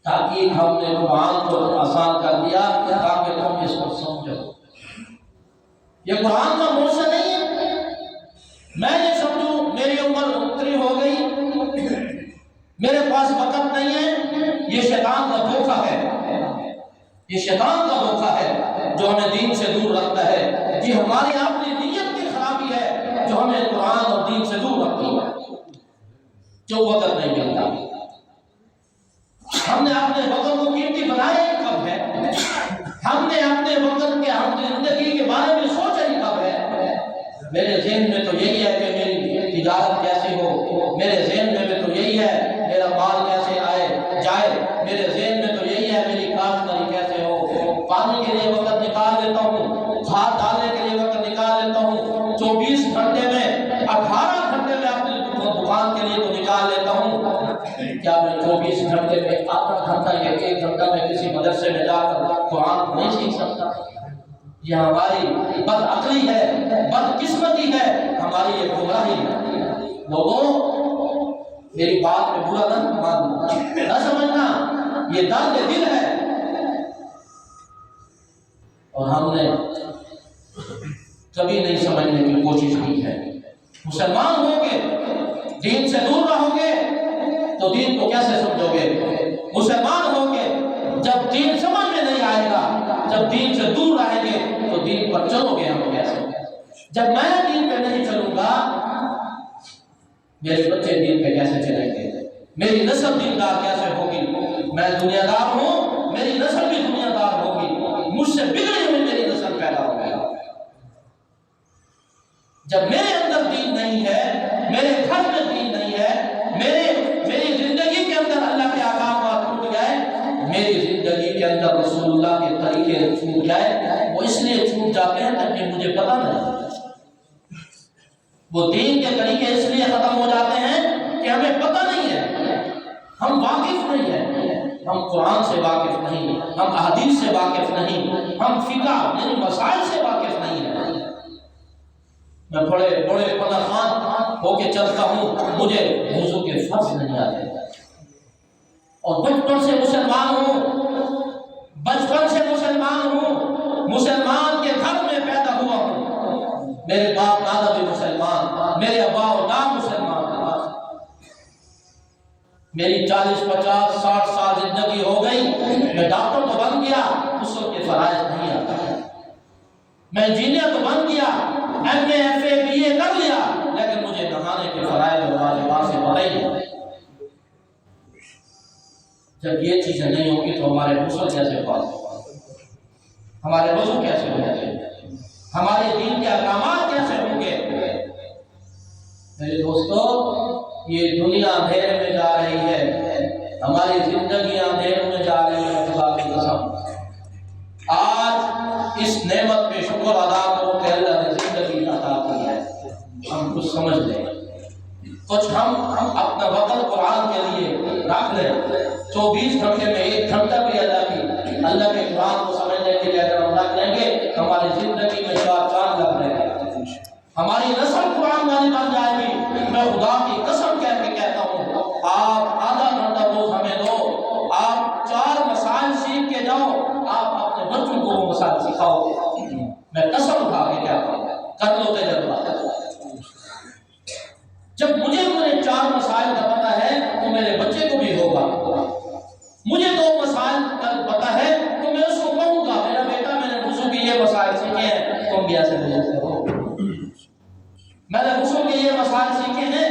تاکہ ہم نے قرآن کو آسان کر دیا تاکہ تم اس کو سمجھو۔ یہ قرآن کا موضوع نہیں ہے میں یہ سمجھوں میری عمر اتری ہو گئی، میرے پاس وقت نہیں ہے۔ یہ شیطان کا دھوکہ ہے، یہ شیطان کا دھوکہ ہے جو ہمیں دین سے دور رکھتا ہے۔ یہ ہماری اپنی نیت کی خرابی ہے جو ہمیں قرآن اور دین سے دور رکھتی ہے۔ جو وقت نہیں ملتا، ہم نے اپنے وقت کو قیمتی بنایا ہی کب ہے؟ ہم نے اپنے وقت کے ہم زندگی کے بارے میں سوچا ہی کب ہے؟ میرے ذہن میں تو یہی ہے کہ میری تجارت کیسی ہو، میرے ذہن میں تو یہی ہے میرا مال کیسے آئے جائے، میرے ذہن میں تو یہی ہے میری کاشتکاری کیسے ہو۔ پانی کے لیے وقت نکال لیتا ہوں، کھاد ڈالنے کے لیے وقت نکال لیتا ہوں، 24 گھنٹے میں 18 گھنٹے میں اپنی دکان کے لیے تو نکال لیتا ہوں۔ کیا میں 24 گھنٹے میں آدھا گھنٹہ یا 1 گھنٹہ میں کسی مدرسے میں جا کر قرآن نہیں سیکھ سکتا؟ یہ ہماری بد عقلی ہے، بد قسمتی ہے، ہماری یہ گمراہی ہے۔ لوگوں میری بات میں برا نہ ماننا، نہ سمجھنا، یہ درد دل ہے۔ اور ہم نے کبھی نہیں سمجھنے کی کوشش کی ہے۔ مسلمان ہو کے دین سے دور رہو گے تو دین کو کیسے سمجھو گے؟ مسلمان ہو کے جب دین سمجھ میں نہیں آئے گا، جب دین سے دور رہیں گے تو دین پر چلو گے ہم کیسے؟ جب میں دین پہ نہیں چلوں گا میرے بچے دین پہ کیسے چلیں گے؟ میری نسل دیندار کیسے ہوگی؟ میں دنیا دار ہوں، میری نسل بھی دنیا دار ہوگی، مجھ سے بگڑی ہوئی میری نسل پیدا ہو گیا۔ جب میرے اندر دین نہیں ہے، میرے گھر میں دین نہیں ہے، میری زندگی کے اندر اللہ کے احکامات ٹوٹ گئے، میری زندگی کے اندر رسول اللہ کے طریقے چھوٹ جائے، وہ اس لیے چھوٹ جاتے ہیں تاکہ مجھے پتہ نہیں، وہ دین کے طریقے اس لیے ختم ہو جاتے ہیں کہ ہمیں پتہ نہیں ہے، ہم واقف نہیں ہیں، ہم قرآن سے واقف نہیں، ہم احادیث سے واقف نہیں، ہم فقہ یعنی مسائل سے واقف نہیں ہیں۔ میں بڑے پناہ خان ہو کے چلتا ہوں، مجھے وضو کے فرض نہیں آتے، اور بچپن سے مسلمان ہوں، بچپن سے مسلمان ہوں، مسلمان کے گھر میں پیدا ہوا ہوں، میرے باپ دادا بھی مسلمان، میرے ابا و اجداد مسلمان، میری 40 50 60 سال زندگی ہو گئی، میں ڈاکٹر تو بن گیا، غسل کے فرائض نہیں آتا، میں انجینئر تو بن گیا، M A F A B A کر لیا، لیکن مجھے نہانے کے فرائض اور واجبات سے پتہ ہی نہیں۔ جب یہ چیزیں نہیں ہوں گی تو ہمارے غسل کیسے پاک ہوگا، ہمارے وضو کیسے ہوں گے، ہمارے دین کے احکامات کیسے ہوں گے؟ میرے دوستو یہ دنیا اندھیرے میں جا رہی ہے، ہماری زندگیاں اندھیرے میں جا رہی ہیں۔ خدا کی قسم آج اس نعمت پہ شکر ادا کرو کہ اللہ نے زندگی عطا کی ہے، ہم کچھ سمجھ لیں، کچھ ہم اپنا وقت قرآن کے لیے رکھ لیں۔ 24 گھنٹے میں 1 گھنٹہ بھی اللہ کے قرآن کو سمجھنے کے لیے اگر ہم رکھ لیں گے ہماری زندگی میں 4 چاند لگ رہے ہیں، ہماری نسل قرآن والی بن جائے گی۔ میں خدا کی قسم کہہ کے کہتا ہوں، آپ آدھا گھنٹہ روز ہمیں دو، آپ 4 مسائل سیکھ کے جاؤ، آپ اپنے بچوں کو وہ مسائل سکھاؤ گے، میں قسم اٹھا کے کہتا ہوں، کر لو تجربہ۔ جب مجھے 4 مسائل کا پتہ ہے تو میرے بچے کو بھی ہوگا، مجھے 2 مسائل کا پتہ ہے تو میں اس کو کہوں گا میرا بیٹا میں نے وضو کے یہ مسائل سیکھے ہیں، تم بھی ایسے وضو کرو، میں نے وضو کے یہ مسائل سیکھے ہیں،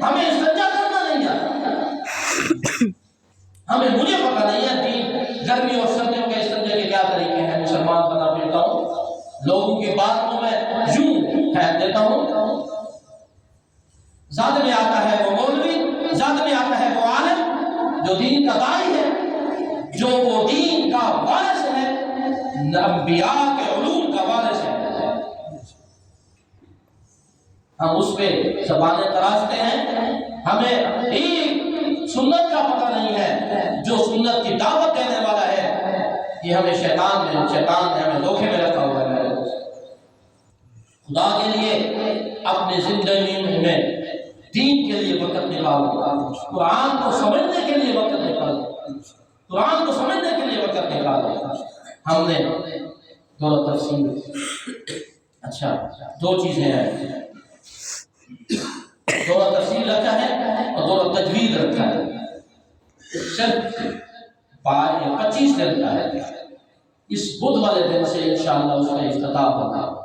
ہمیں استنجا کرنا نہیں آتا، مجھے پتہ نہیں ہے دین گرمی اور سردیوں کے استنجے کے کیا طریقے ہیں، مسلمان بنا پھرتا ہوں، لوگوں کی بات کو میں یوں پھینک دیتا ہوں، زاد میں آتا ہے وہ مولوی، زاد میں آتا ہے وہ عالم جو دین کا داعی ہے، جو وہ دین کا وارث ہے، انبیاء کے علوم کا وارث ہے، ہم اس پہ زبانیں تراشتے ہیں، ہمیں ایک سنت کا پتہ نہیں ہے، جو سنت کی دعوت دینے والا ہے یہ ہمیں شیطان نے ہمیں دھوکے میں رکھا ہوا ہے۔ میرے دوست خدا کے لیے اپنی زندگی میں دین کے لیے وقت نکالو، قرآن کو سمجھنے کے لیے وقت نکالو، قرآن کو سمجھنے کے لیے وقت نکالو. ہم نے دورہ تفسیر، اچھا دو چیزیں ہیں، دورہ تفسیر رکھا ہے اور دورہ تجوید رکھا ہے. صرف 25 دن کا ہے. اس بدھ والے دن سے انشاءاللہ اس کا افتتاح ہوگا.